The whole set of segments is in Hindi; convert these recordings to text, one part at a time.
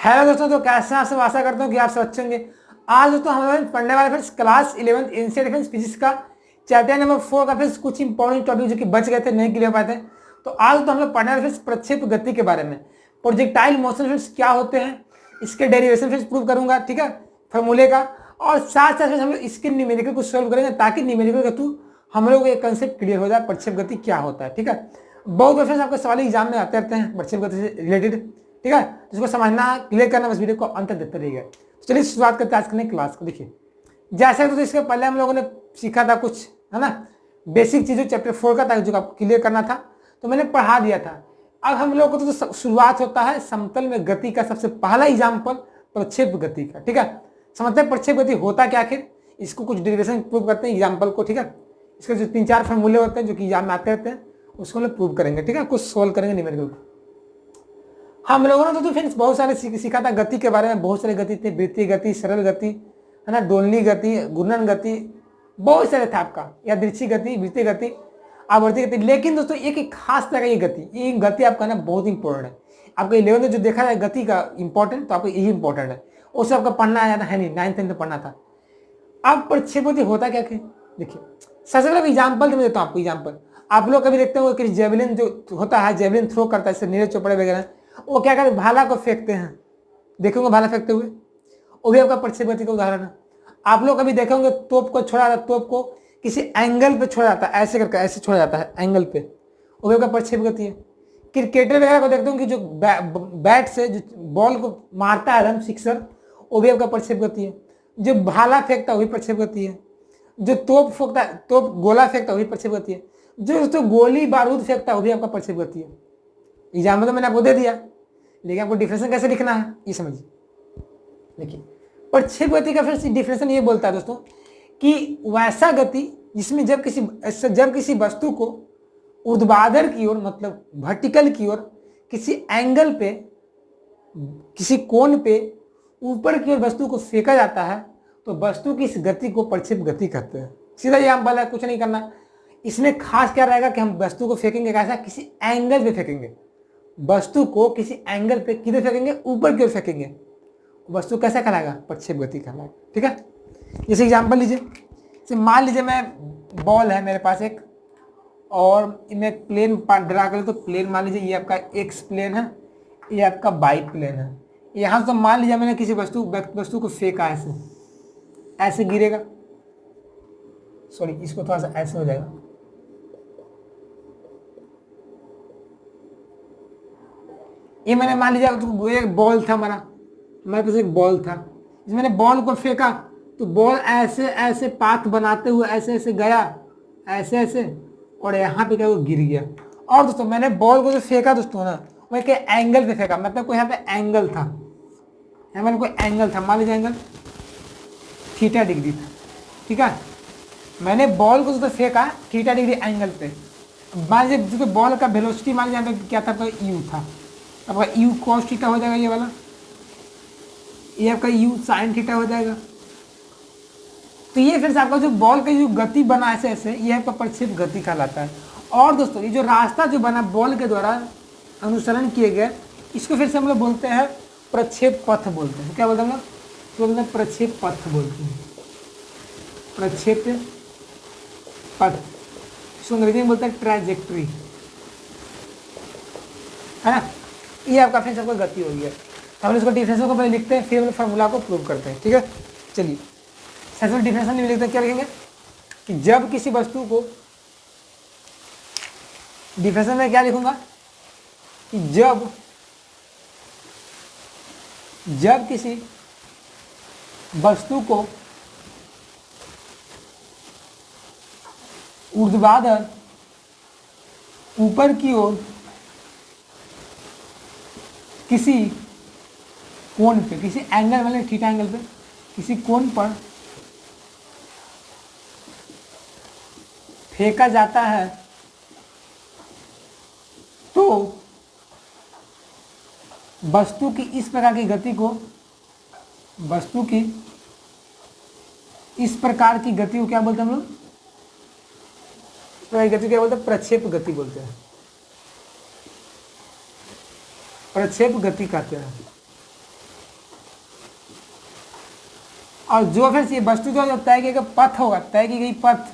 हेलो दोस्तों, तो कैसे हैं आप सब। आशा करता हूँ कि आप सब अच्छे होंगे। आज दोस्तों हम पढ़ने वाले friends class 11 NCERT defence physics का चैप्टर नंबर 4 का फ्रेंड्स कुछ इंपॉर्टेंट टॉपिक जो कि बच गए थे, नहीं क्लियर हो पाए थे। तो आज तो हम लोग पढ़ने वाले फ्रेंड्स प्रक्षेप गति के बारे में। प्रोजेक्टाइल मोशन फ्रेंड्स क्या होते हैं, इसके डेरिवेशन फ्रेंड्स प्रूव करूंगा, ठीक है, फॉर्मूले का। और साथ साथ हम लोग इसके न्यूमेरिकल को सॉल्व करेंगे ताकि न्यूमेरिकल के थ्रू हम लोग ये कंसेप्ट क्लियर हो जाए प्रक्षेप गति क्या होता है, ठीक है। बहुत बार फ्रेंड्स आपके सवाल एग्जाम में आते रहते हैं प्रक्षेप गति से रिलेटेड, ठीक है। इसको समझना, क्लियर करना, बस वीडियो को अंत तक देखते रहिएगा। तो चलिए शुरुआत करते हैं आज के क्लास को। देखिए जैसे तो इसके पहले हम लोगों ने सीखा था कुछ, है ना, बेसिक चीज़ों चैप्टर 4 का था जो आपको क्लियर करना था, तो मैंने पढ़ा दिया था। अब हम लोगों को तो शुरुआत होता है समतल में गति का सबसे पहला एग्जाम्पल प्रक्षेप गति का, ठीक है। समझते हैं प्रक्षेप गति होता क्या, आखिर इसको कुछ डेरिवेशन प्रूव करते हैं एग्जाम्पल को, ठीक है। इसके जो 3-4 फॉर्मूले होते हैं जो कि एग्जाम में आते रहते हैं, उसको हम लोग प्रूव करेंगे, ठीक है, कुछ सोल्व करेंगे न्यूमेरिकल को। हम लोगों ने तो फिर बहुत सारे सीखा था गति के बारे में। बहुत सारे गति थे, वृत्तीय गति, सरल गति, है ना, डोलनी गति, घूर्णन गति, बहुत सारे थे आपका, यादृच्छिक गति, वृत्तीय गति, आवर्ती गति। लेकिन दोस्तों एक खास तरह का ये गति आपका ना बहुत इंपॉर्टेंट है। आपको 11 में जो देखा है गति का इंपॉर्टेंट, तो आपको यही इंपॉर्टेंट है। उससे आपका पढ़ना आया था, है नहीं, 9th 10th में पढ़ना था। अब प्रक्षेप गति होता क्या, देखिए सबसे पहले एग्जाम्पल मैं देता हूँ आपको। एग्जाम्पल आप लोग कभी देखते हो कि जेवलिन जो होता है, जेवलिन थ्रो करता है, जैसे नीरज चोपड़ा वगैरह, वो क्या करते, भाला को फेंकते हैं, देखेंगे भाला फेंकते हुए, वो भी आपका प्रक्षेप गति का उदाहरण है। आप लोग कभी देखेंगे तोप को छोड़ा जाता है, तोप को किसी एंगल पे छोड़ा जाता है, ऐसे करके ऐसे छोड़ा जाता है एंगल पे, वो भी आपका प्रक्षेप गति है। क्रिकेटर वगैरह को देखते हो कि जो बैट से जो बॉल को मारता है रन, सिक्सर, वो भी आपका प्रक्षेप गति है। जो भाला फेंकता है वही प्रक्षेप गति है। जो तोप फेंकता है, तोप गोला फेंकता है वही प्रक्षेप गति है। जो गोली बारूद फेंकता है वो भी आपका प्रक्षेप गति है। एग्जाम्पल तो मैंने आपको दे दिया, लेकिन आपको डिफरेंशन कैसे लिखना है ये समझिए। देखिए प्रक्षेप गति का फिर डिफरेंशन ये बोलता है दोस्तों कि वैसा गति जिसमें जब किसी वस्तु को ऊर्ध्वाधर की ओर, मतलब वर्टिकल की ओर, किसी एंगल पे, किसी कोण पे ऊपर की ओर वस्तु को फेंका जाता है, तो वस्तु की इस गति को प्रक्षेप गति कहते हैं। सीधा एग्जाम्पल है, कुछ नहीं करना। इसमें खास क्या रहेगा कि हम वस्तु को फेंकेंगे कैसा, किसी एंगल पे फेंकेंगे वस्तु को, किसी एंगल पे किधर फेंकेंगे, ऊपर की ओर फेंकेंगे, वस्तु कैसा कहलाएगा, प्रक्षेप गति कहलाएगा, ठीक है। जैसे एग्जांपल लीजिए, जैसे मान लीजिए मैं बॉल है मेरे पास एक, और मैं प्लेन ड्रा करूँ तो प्लेन मान लीजिए ये आपका एक्स प्लेन है, ये आपका वाई प्लेन है। यहाँ तो मान लीजिए मैंने किसी वस्तु को फेंका, ऐसे गिरेगा, सॉरी इसको थोड़ा सा ऐसे हो जाएगा, ये मैंने मान लीजिए एक बॉल था, हमारे पास एक बॉल था, मैंने बॉल को फेंका तो बॉल ऐसे ऐसे पाथ बनाते हुए ऐसे ऐसे गया, ऐसे ऐसे, और यहाँ पे क्या वो गिर गया। और दोस्तों मैंने बॉल को जो फेंका दोस्तों ना, वो एक एंगल पे फेंका, मतलब कोई यहाँ पे एंगल था, यहाँ मैंने कोई एंगल था, मान लीजिए एंगल थीटा डिग्री था, ठीक है। मैंने बॉल को जो फेंका थीटा डिग्री एंगल पे। मान लीजिए जो बॉल का वेलोसिटी मान लीजिए क्या था, आपका यू था, आपका यू कॉस थीटा हो जाएगा, ये वाला, ये आपका यू साइन थीटा हो जाएगा। तो ये फिर से आपका जो बॉल का जो गति बना ऐसे ऐसे, ये आपका प्रक्षेप गति कहलाता है। और दोस्तों ये जो रास्ता जो बना बॉल के द्वारा अनुसरण किए गए, इसको फिर से हम लोग बोलते हैं प्रक्षेप पथ बोलते हैं। क्या बोलते हैं हम लोग, तो बोलते हैं प्रक्षेप पथ बोलते हैं, प्रक्षेप पथ, इसको अंग्रेजी में बोलते हैं ट्रैजेक्टरी, है ना। ये आपका फिर सबको गति हो गया। हम इसको डिफरेंस को पहले लिखते हैं, फिर हम फार्मूला को प्रूव करते हैं, ठीक है। चलिए सबसे पहले डिफरेंस में लिखते हैं, क्या लिखेंगे कि जब किसी वस्तु को, डिफरेंस में क्या लिखूंगा कि जब किसी वस्तु को ऊर्ध्वाधर ऊपर की ओर किसी कोण पे, किसी एंगल वाले थीटा एंगल पे, किसी कोण पर फेंका जाता है, तो वस्तु की इस प्रकार की गति को, वस्तु की इस प्रकार की गति को क्या बोलते हैं हम लोग, इस प्रकार की गति क्या बोलते हैं, प्रक्षेप गति बोलते हैं, प्रक्षेप गति कहते हैं। और जो फिर ये वस्तु जो तय किया गया पथ होगा, तय की गई पथ,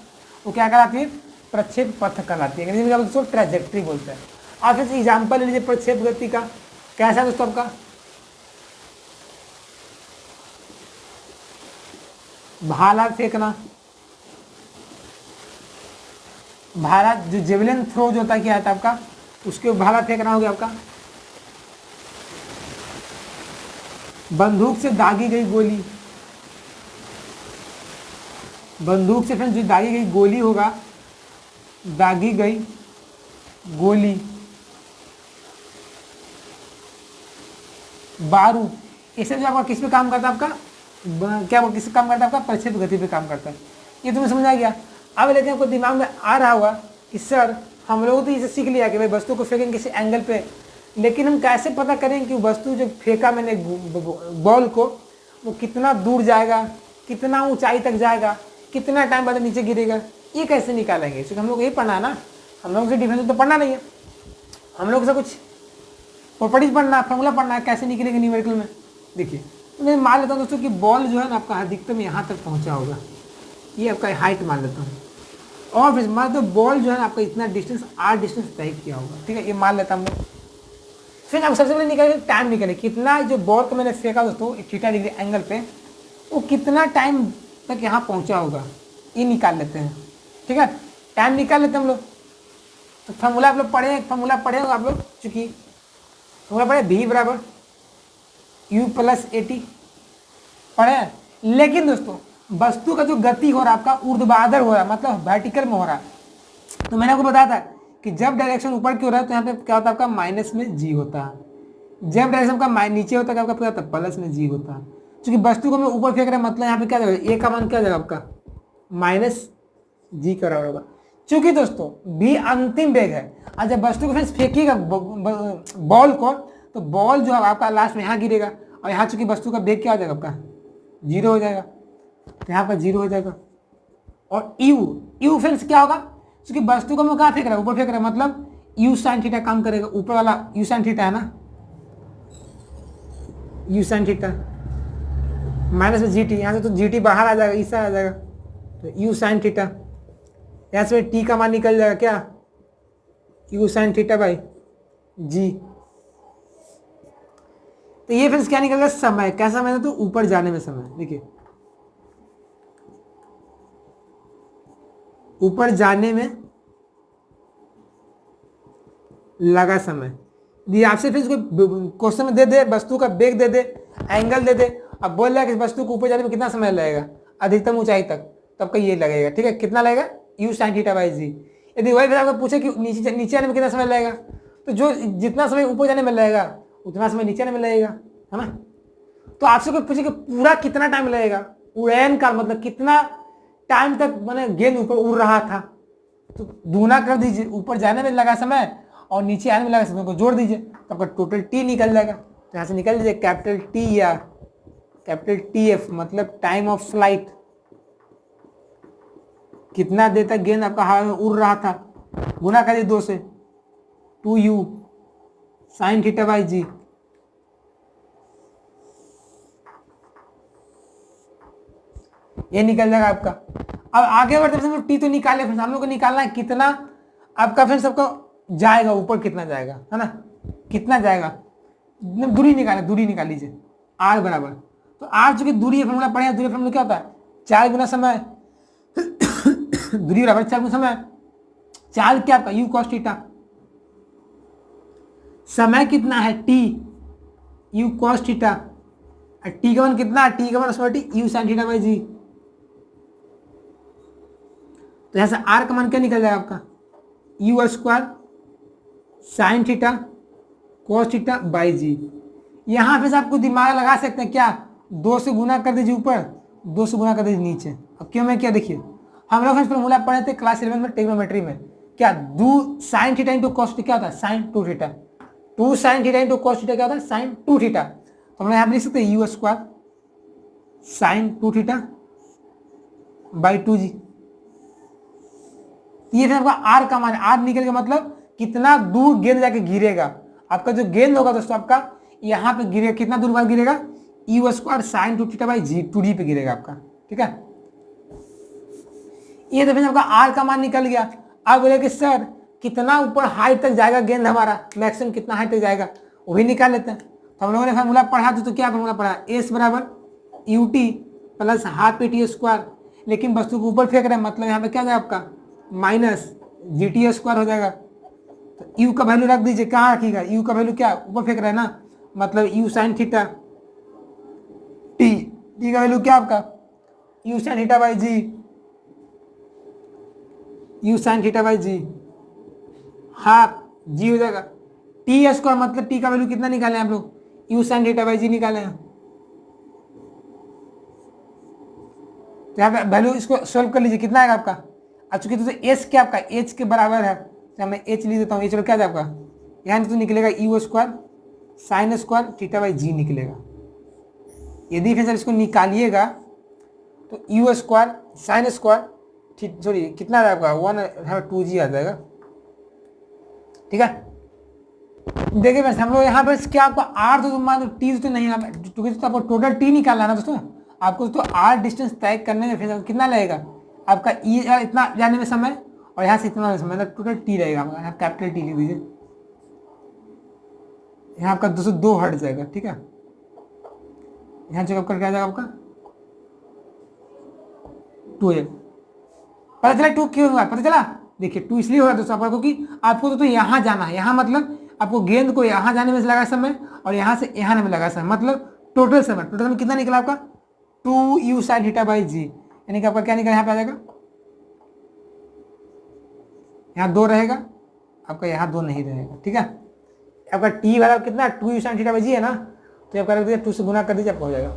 वो क्या कहलाती है? प्रक्षेप पथ कहलाती है, अंग्रेजी में उसको ट्रैजेक्टरी बोलते हैं। और फिर एग्जाम्पल ले लीजिए प्रक्षेप गति का, कैसा है दोस्तों आपका? भाला फेंकना, भाला जो जेवलिन थ्रो जो होता है क्या आता है आपका, उसके भाला फेंकना हो गया आपका। बंदूक से दागी गई गोली, बंदूक से फिर जो दागी गई गोली होगा, दागी गई गोली, बारूद, इससे जो आपका किस पे काम करता है आपका, क्या वो किस पे काम करता है आपका? प्रक्षेप गति पे काम करता है। ये तुम्हें समझ आ गया। अब लेकिन आपको दिमाग में आ रहा होगा कि सर हम लोग तो इसे सीख लिया कि भाई वस्तु को फेंकेंगे किसी एंगल पे, लेकिन हम कैसे पता करें कि वस्तु जो फेंका मैंने बॉल को, वो कितना दूर जाएगा, कितना ऊंचाई तक जाएगा, कितना टाइम बाद नीचे गिरेगा, ये कैसे निकालेंगे? क्योंकि हम लोग यही पढ़ना है ना, हम लोग से डिफरेंस तो पढ़ना नहीं है, हम लोग से कुछ प्रॉपर्टीज पढ़ना, फॉर्मूला पढ़ना है, कैसे निकलेंगे न्यूमेरिकल में। देखिए मैं मान लेता हूँ दोस्तों कि बॉल जो है ना आपका अधिकतम यहाँ तक पहुँचा होगा, ये आपका हाइट मान लेता हूँ, और फिर मान लो बॉल जो है ना आपका इतना डिस्टेंस r डिस्टेंस तय किया होगा, ठीक है, ये मान लेता हम लोग। फिर अब सबसे पहले निकाले टाइम, निकाले कितना जो बॉल को मैंने फेंका दोस्तों 1 डिग्री एंगल पे, वो कितना टाइम तक यहाँ पहुँचा होगा, ये निकाल लेते हैं, ठीक है, टाइम निकाल लेते हैं हम लोग। तो फॉर्मूला आप लोग पढ़े, फॉर्मूला पढ़े हो आप लोग, चूँकि फॉर्मूला पढ़े v बराबर u प्लस AT पढ़े हैं। लेकिन दोस्तों वस्तु का जो गति हो रहा है आपका ऊर्ध्वाधर हो रहा है, मतलब वर्टिकल में हो रहा है। तो मैंने आपको बताया था कि जब डायरेक्शन ऊपर की हो रहा है तो यहाँ पे क्या होता है आपका माइनस में g होता है, जब डायरेक्शन का नीचे होता है आपका होता है प्लस में g होता है। क्योंकि वस्तु को मैं ऊपर फेंक रहा है, मतलब यहाँ पे क्या जाएगा, a का मान क्या जाएगा आपका माइनस g का बराबर होगा। चूंकि दोस्तों b अंतिम वेग है, और जब वस्तु को फिर फेंकिएगा बॉल को, तो बॉल जो है आपका लास्ट में यहाँ गिरेगा, और यहाँ चूंकि वस्तु का वेग क्या हो जाएगा आपका 0 हो जाएगा, तो यहाँ पर 0 हो जाएगा। और यू फिर क्या होगा, क्योंकि वस्तु को मैं कहाँ फेंक रहा है, ऊपर फेंक रहा है, मतलब यू साइन थीटा काम करेगा, ऊपर वाला यू साइन थीटा है ना, यू साइन थीटा माइनस में GT, यहाँ से तो GT बाहर आ जाएगा, इससे आ जाएगा, तो यू साइन थीटा, यहाँ से टी का मान निकल जाएगा क्या, यू साइन थीटा बाई जी। तो ये फिर क्या निकल गया, समय, कैसा समय, तो ऊपर जाने में समय, देखिए ऊपर जाने में लगा समय। ये आपसे फिर क्वेश्चन में दे दे, वस्तु का वेग दे दे, एंगल दे दे, अब बोल रहा है कि वस्तु को ऊपर जाने में कितना समय लगेगा, अधिकतम ऊंचाई तक, तब का ये लगेगा, ठीक है, कितना लगेगा, यू साइन थीटा बाई जी। यदि वही फिर आपको पूछे कि नीचे आने में कितना समय लगेगा, तो जो जितना समय ऊपर जाने में लगेगा उतना समय नीचे आने में लगेगा, है ना। तो आपसे कोई पूछे कि पूरा कितना टाइम लगेगा, उड़ान काल मतलब कितना टाइम तक मैंने गेंद ऊपर उड़ रहा था, तो दूना कर दीजिए, ऊपर जाने में लगा समय और नीचे आने में लगा समय को जोड़ दीजिए, तो आपका टोटल टी निकल जाएगा। तो यहाँ से निकल दीजिए कैपिटल टी या कैपिटल TF, मतलब टाइम ऑफ फ्लाइट, कितना देर तक गेंद आपका हवा में उड़ रहा था, गुना करिए 2 से, 2u साइन थीटा बाई जी। ये निकल जाएगा आपका। अब आगे बढ़ते हम लोग टी तो निकाले, फिर हम लोग को निकालना है कितना आपका फिर सबको जाएगा ऊपर, कितना जाएगा, है ना, कितना जाएगा, दूरी निकाले, दूरी निकाल लीजिए r बराबर, तो r चूंकि दूरी है, फॉर्मूला पढ़े, दूरी फॉर्मूला क्या होता है, 4 गुना समय दूरी बराबर 4 गुना समय, 4 क्या आपका u cos थीटा, समय कितना है t, u cos theta, T का मान कितना, टी का मान उसमें यू साइन थीटा बाई जी। तो यहाँ से आर का मान क्या निकल जाएगा आपका, u square sine theta cos theta by g. यहाँ पे से आपको दिमाग लगा सकते हैं क्या, 2 से गुना कर दीजिए ऊपर, 2 से गुना कर दीजिए नीचे। अब क्यों मैं क्या, देखिए हम लोग फॉर्मूला पढ़े थे क्लास 11 में ट्रिग्नोमेट्री में, क्या दो sine theta into cos theta क्या होता है, sine 2 theta, 2 sine theta into cos theta क्या होता है, साइन 2 थीटा। तो हम यहाँ पे लिख सकते हैं u square sine 2 theta by 2g। ये आपका आर का मान, आर निकल के मतलब कितना दूर गेंद जाके गिरेगा, आपका जो गेंद होगा दोस्तों आपका यहाँ पे गिरेगा, कितना दूर बाद गिरेगा, U square sine 2 theta by G 2d पे गिरेगा आपका, ठीक है। ये तो फिर आपका आर का मान निकल गया। अब बोले कि सर कितना ऊपर हाइट तक जाएगा गेंद हमारा, मैक्सिमम कितना हाइट तक जाएगा वो भी निकाल लेते हैं। तो हम लोगों ने फार्मूला पढ़ा तो क्या फार्मूला पढ़ा, एस बराबर U T plus half P T square, लेकिन वस्तु को ऊपर फेंक रहे हैं मतलब यहाँ पे क्या जाएगा आपका माइनस जी टी स्क्वायर हो जाएगा। तो यू का वैल्यू रख दीजिए, कहाँ रखिएगा, यू का वैल्यू क्या ऊपर फेंक रहे हैं ना, मतलब u sine theta t, t का वैल्यू क्या आपका u sine theta by g, u sine theta by g half g हो जाएगा टी स्क्वायर, मतलब टी का वैल्यू कितना निकाले आप लोग, u sine theta by g निकाले हैं। तो यहाँ पे वैल्यू इसको सोल्व कर लीजिए, कितना आएगा आपका। अब चूंकि तो एच क्या आपका एच के बराबर है तो मैं एच लिख देता हूँ, एच क्या जाए आपका यहाँ तो निकलेगा u square sine square theta by g निकलेगा। यदि फिर सर इसको निकालिएगा तो u square sine square sorry कितना आ जाएगा आपका 1/2g आ जाएगा, ठीक है। देखिए बस हम लोग यहाँ पर क्या आपको आर तो मान लो टी तो नहीं, क्योंकि तो आपको टोटल टी निकालना है ना दोस्तों, आपको तो आर डिस्टेंस तय करने में फिर कितना लगेगा आपका ई इतना जाने में समय और यहाँ से इतना समय, मतलब टोटल टी रहेगा आपका, यहाँ कैपिटल टी लिख दीजिए, यहाँ आपका 202 हट जाएगा, ठीक है। यहाँ चेकअप करके आ जाएगा आपका 2 पता चला 2 क्यों हुआ पता चला, देखिए 2 इसलिए हो रहा है दोस्तों आपको क्योंकि आपको तो यहाँ जाना है, यहाँ मतलब आपको गेंद को यहाँ जाने में लगा समय और यहाँ से यहाँ आने में लगा समय, मतलब टोटल समय कितना निकला आपका 2 यू साइन थीटा बाई जी, यानी कि आपका क्या निकला यहाँ पे आ जाएगा, यहाँ 2 रहेगा आपका, यहाँ 2 नहीं रहेगा, ठीक है। आपका टी वाला कितना 2 यू साइन थीटा बाई जी है ना, तो आपका रख दीजिए 2 से गुना कर दीजिए आपका हो जाएगा।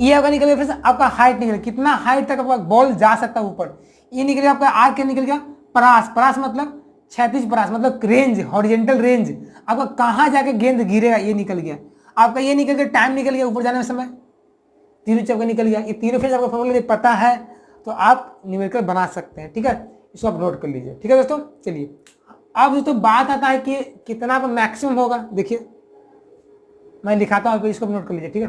ये आपका निकल गया, फिर आपका हाइट निकल कितना हाइट तक आपका बॉल जा सकता है ऊपर, ये निकल गया आपका आर क्या निकल गया परास, परास मतलब क्षैतिज परास मतलब रेंज हॉरिजेंटल रेंज, आपका कहाँ जाके गेंद गिरेगा ये निकल गया आपका, ये निकल गया टाइम निकल गया ऊपर जाने में समय, तीनों चौका निकल गया। ये तीनों फिर आपका फॉर्मूला पता है तो आप न्यूमेरिकल बना सकते हैं, ठीक है, इसको आप नोट कर लीजिए, ठीक है दोस्तों। चलिए अब दोस्तों बात आता है कि कितना पर मैक्सिमम होगा, देखिए मैं लिखाता हूँ इसको नोट कर लीजिए, ठीक है।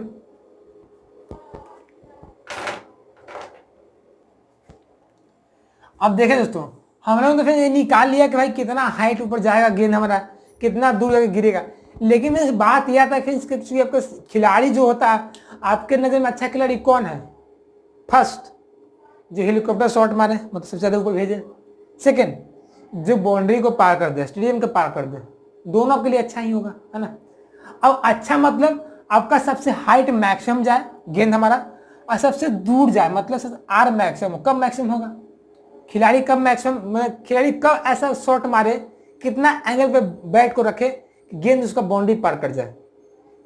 अब देखें दोस्तों हम लोग तो फिर ये निकाल लिया कि भाई कितना हाइट ऊपर जाएगा गेंद हमारा, कितना दूर जाकर गिरेगा, लेकिन इस बात यह आता है फिर आपका खिलाड़ी जो होता है आपके नज़र में अच्छा खिलाड़ी कौन है, फर्स्ट जो हेलीकॉप्टर शॉट मारे मतलब सबसे ज़्यादा ऊपर भेजे, सेकंड जो बाउंड्री को पार कर दे स्टेडियम को पार कर दे, दोनों के लिए अच्छा ही होगा, है ना। अब अच्छा मतलब आपका सबसे हाइट मैक्सिमम जाए गेंद हमारा और सबसे दूर जाए, मतलब सबसे आर मैक्सिमम, कब मैक्सिमम होगा खिलाड़ी कब मैक्सिमम, खिलाड़ी कब ऐसा शॉट मारे कितना एंगल पे बैट को रखे कि गेंद उसका बाउंड्री पार कर जाए,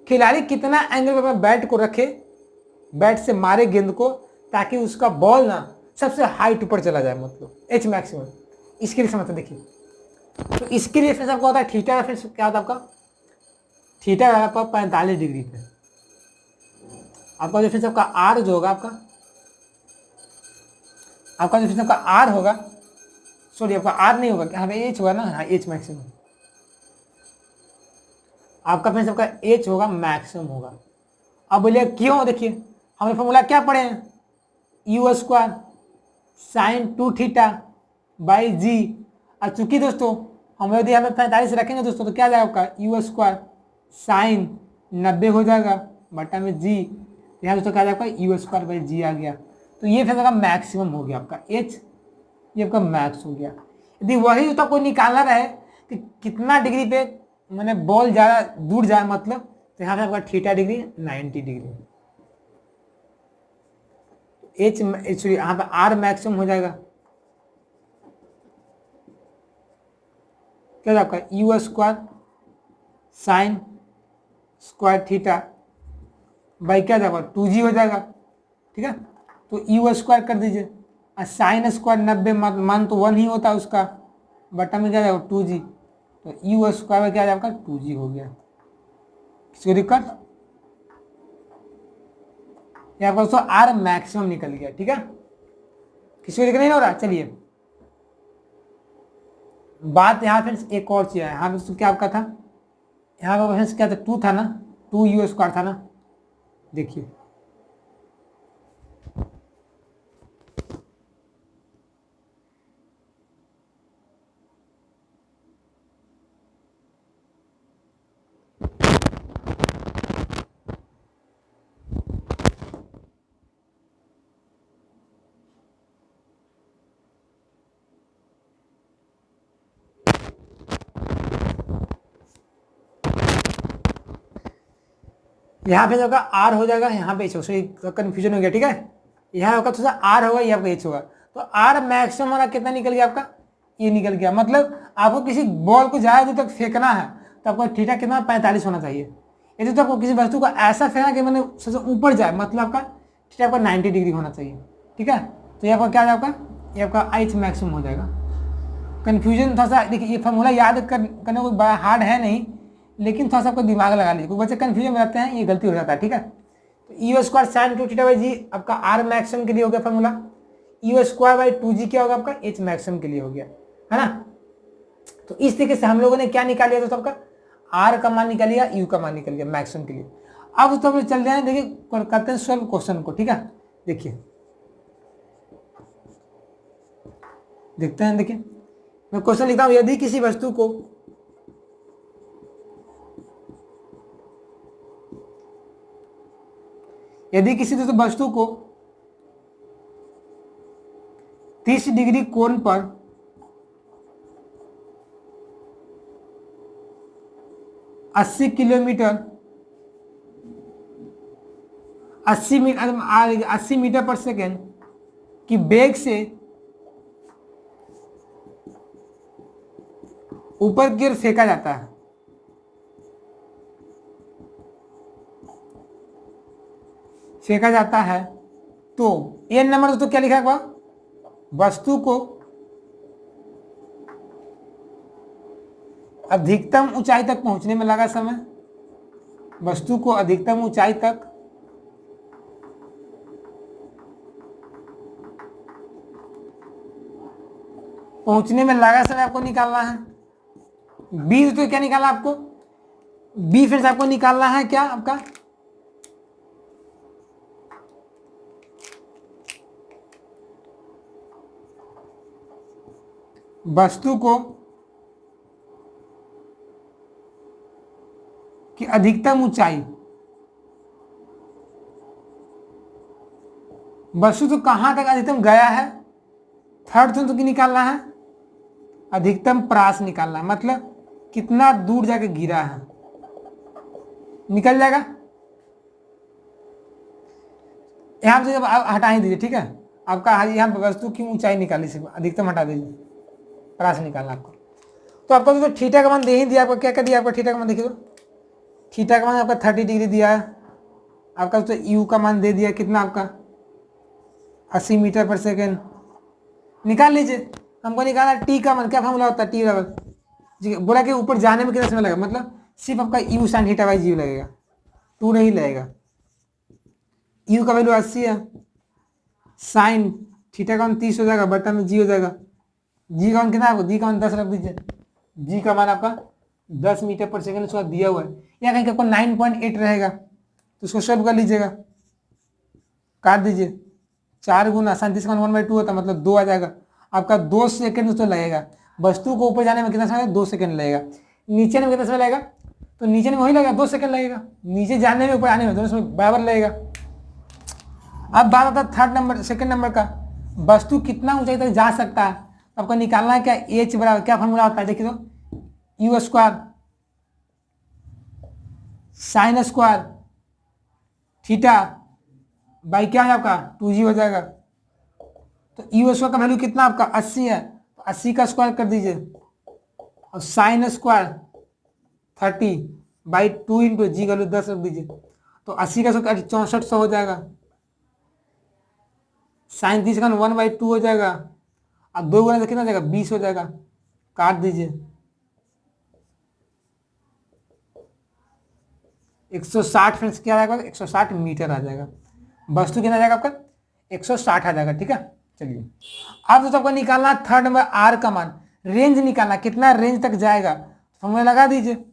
खिलाड़ी कितना एंगल पे बैट को रखे बैट से मारे गेंद को ताकि उसका बॉल ना सबसे हाइट ऊपर चला जाए, मतलब एच मैक्सिमम। इसके लिए समझते देखिए, तो इसके लिए फिर आपका होता है थीटा, फिर क्या होता है आपका थीटा आपका 45 डिग्री पे, आपका जो फिर आपका आर जो होगा आपका जो फिर आपका आर होगा, सॉरी आपका आर नहीं होगा, यहाँ पे एच होगा ना, हाँ एच मैक्सिमम, आपका फिर आपका एच होगा मैक्सिमम होगा। अब बोलिए क्यों, देखिए हमने फॉर्मूला क्या पढ़े हैं u square sine 2 theta by g, और चूंकि दोस्तों हम यदि हमें 45 रखेंगे दोस्तों तो क्या जाएगा आपका यू स्क्वायर साइन 90 हो जाएगा बटा में जी, यहाँ दोस्तों क्या जाएगा यू स्क्वायर बाई जी आ गया, तो ये फिर आपका मैक्सिमम हो गया आपका एच, ये आपका मैक्स हो गया। यदि वही दोस्तों आपको निकालना रहे कि कितना डिग्री पे मैंने बॉल ज़्यादा दूर जाए मतलब, तो यहाँ पे आपका theta degree 90 degree, H sorry यहाँ पे आर मैक्सिमम हो जाएगा, क्या आपका u square sine square theta by क्या जाएगा 2g हो जाएगा, ठीक है। तो यू स्क्वायर कर दीजिए और साइन स्क्वायर 90 मान तो 1 ही होता है उसका, बटा में क्या जाएगा 2g, तो यू स्क्वायर में क्या जाएगा 2g हो गया। किसी को दिक्कत, यहाँ पर दोस्तों आर मैक्सिमम निकल गया, ठीक है, किसी को दिक्कत नहीं हो रहा। चलिए बात यहाँ फिर एक और चीज है, यहाँ पे क्या आपका था, यहाँ पर क्या था 2 था ना, 2 यू स्क्वायर था ना, देखिए यहाँ पे जो होगा आर हो जाएगा, यहाँ पे एच हो, सॉरी कंफ्यूजन हो गया, ठीक है। यहाँ होगा थोड़ा सा आर होगा, यहाँ पे एच होगा, तो आर मैक्सिमम हमारा कितना निकल गया आपका, ये निकल गया। मतलब आपको किसी बॉल को ज़्यादा दूर तक फेंकना है तो आपका थीटा कितना 45 होना चाहिए। यदि तो आपको किसी वस्तु को ऐसा फेंकना कि मैंने सबसे ऊपर जाए, मतलब आपका थीटा आपका 90 डिग्री होना चाहिए, ठीक है। तो ये आपका क्या है, आपका ये आपका एच मैक्सिमम हो जाएगा। कन्फ्यूजन थोड़ा सा देखिए, ये फार्मूला याद करने को बड़ा हार्ड है नहीं, लेकिन थोड़ा सा आपको दिमाग लगा लीजिए, कुछ बच्चे कन्फ्यूजन में रहते हैं, ये गलती हो जाता है, ठीक है। तो u square sine 2 theta by जी आपका आर मैक्सिमम के लिए हो गया फार्मूला। यू स्क्वायर बाई 2 जी क्या होगा आपका, एच मैक्सिमम के लिए हो गया, है ना। तो इस तरीके से हम लोगों ने क्या निकाल लिया, तो आपका आर का मान निकाल लिया, यू का मान निकल गया मैक्सिमम के लिए। अब तो हम चल जाए, देखिए करते हैं सॉल्व क्वेश्चन को, ठीक है। देखिए देखते हैं, देखिए मैं क्वेश्चन लिखता हूं, यदि किसी वस्तु को वस्तु को 30 डिग्री कोण पर 80 किलोमीटर 80 मीटर पर सेकेंड की वेग से ऊपर की ओर फेंका जाता है, तो ये नंबर तो क्या लिखा है, वस्तु को अधिकतम ऊंचाई तक पहुंचने में लगा समय, वस्तु को अधिकतम ऊंचाई तक पहुंचने में लगा समय आपको निकालना है। बी तो क्या निकालना आपको, बी फिर से आपको निकालना है क्या, आपका वस्तु को की अधिकतम ऊंचाई, वस्तु तो कहां तक अधिकतम गया है, थर्ड तो की निकालना है, अधिकतम प्रास निकालना है, मतलब कितना दूर जाके गिरा है, निकल जाएगा। यहां से जब हटा ही दीजिए, ठीक है। आपका यहाँ वस्तु की ऊंचाई निकाली, सिर्फ अधिकतम हटा दीजिए, प्रास निकालना आपको। तो आपको तो थीटा का मान दे ही दिया, आपको क्या कर दिया, आपका थीटा का मान देखिए, तो थीटा का मान आपका 30 डिग्री दिया है, आपका तो यू का मान दे दिया कितना, आपका 80 मीटर पर सेकेंड। निकाल लीजिए, हमको निकालना टी का मान, क्या फॉर्मूला होता है, टी बराबर, बोला कि ऊपर जाने में कितना समय लगेगा, मतलब सिर्फ आपका यू साइन थीटा बाई जी लगेगा, 2 नहीं लगेगा। यू का वैल्यू 80 है, साइन थीटा का मान 30 हो जाएगा, बटा में जी हो जाएगा, जी का मान कितना है, जी का मान 10 रख दीजिए, जी का मान आपका 10 मीटर पर सेकेंड उसका दिया हुआ है, या कहीं आपको 9.8 रहेगा, तो उसको सॉल्व कर लीजिएगा, काट दीजिए, 4 गुना 37 का 1/2 होता है, मतलब 2 आ जाएगा आपका, 2 सेकेंड तो लगेगा। वस्तु को ऊपर जाने में कितना समय, 2 सेकेंड लगेगा। नीचे में कितना समय लगेगा, तो नीचे में वही लगेगा, 2 सेकेंड लगेगा, नीचे जाने में ऊपर आने में दोनों समय बराबर लगेगा। अब बात आता है थर्ड नंबर, सेकेंड नंबर का, वस्तु कितना ऊंचाई तक जा सकता है, आपको निकालना है क्या, एच बराबर क्या फॉर्मूला होता है, देखिए तो u square sine square theta by क्या है आपका 2g हो जाएगा। तो यू स्क्वायर का वैल्यू कितना आपका 80 है, तो 80 का स्क्वायर कर दीजिए, और साइन स्क्वायर 30 बाई 2 इंटू जी का वैल्यू 10 रख दीजिए, तो 80 का स्क्वायर 6400 हो जाएगा, साइन 30 का 1/2 हो जाएगा, अब 2 गुना से कितना हो जाएगा, 20 हो जाएगा, काट दीजिए, 160 फ्रेंड्स क्या आ जाएगा, 160 मीटर आ जाएगा, वस्तु कितना आ जाएगा आपका 160 आ जाएगा, ठीक है। चलिए अब तो आपको निकालना थर्ड नंबर आर का मान, रेंज निकालना कितना रेंज तक जाएगा, फॉर्मूला लगा दीजिए,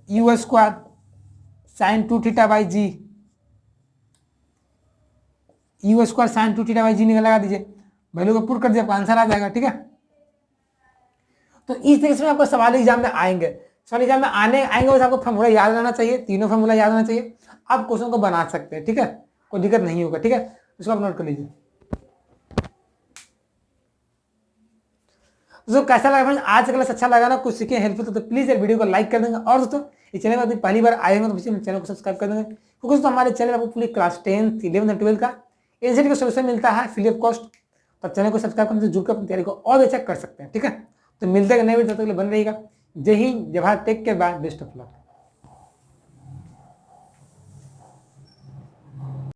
u square sine 2 theta by g u square sine 2 theta by g निकल लगा दीजिए, वैल्यू को पुट कर दिया, आपका आंसर आ जाएगा। ठीक है, तो इस तरीके से आपको सवाल एग्जाम में आएंगे। सवाल एग्जाम में आएंगे, बस आपको फॉर्मूला याद रहना चाहिए, तीनों फॉर्मूला याद रहना चाहिए, आप क्वेश्चन को बना सकते हैं। ठीक है, कोई दिक्कत नहीं होगा। ठीक है, इसको आप नोट कर लीजिए। दोस्तों कैसा लगा फ्रेंड्स आज का क्लास? अच्छा लगा ना, कुछ सीखे, हेल्पफुल तो प्लीज यार वीडियो को लाइक कर देंगे, और दोस्तों इस चैनल पर पहली बार आए होंगे तो चैनल को सब्सक्राइब कर देंगे, क्योंकि दोस्तों हमारे चैनल आपको पूरी क्लास 10th 11th 12th का एनसीईआरटी का सोल्यूशन मिलता है फ्री ऑफ कॉस्ट। तो चैनल को सब्सक्राइब करने से जुड़ कर अपनी तैयारी को और अच्छा कर सकते हैं। ठीक है, तो मिलते हैं नए वीडियो, तब तक के लिए बन रहिएगा। जय हिंद, जय Bharat, take care, bye, best of luck.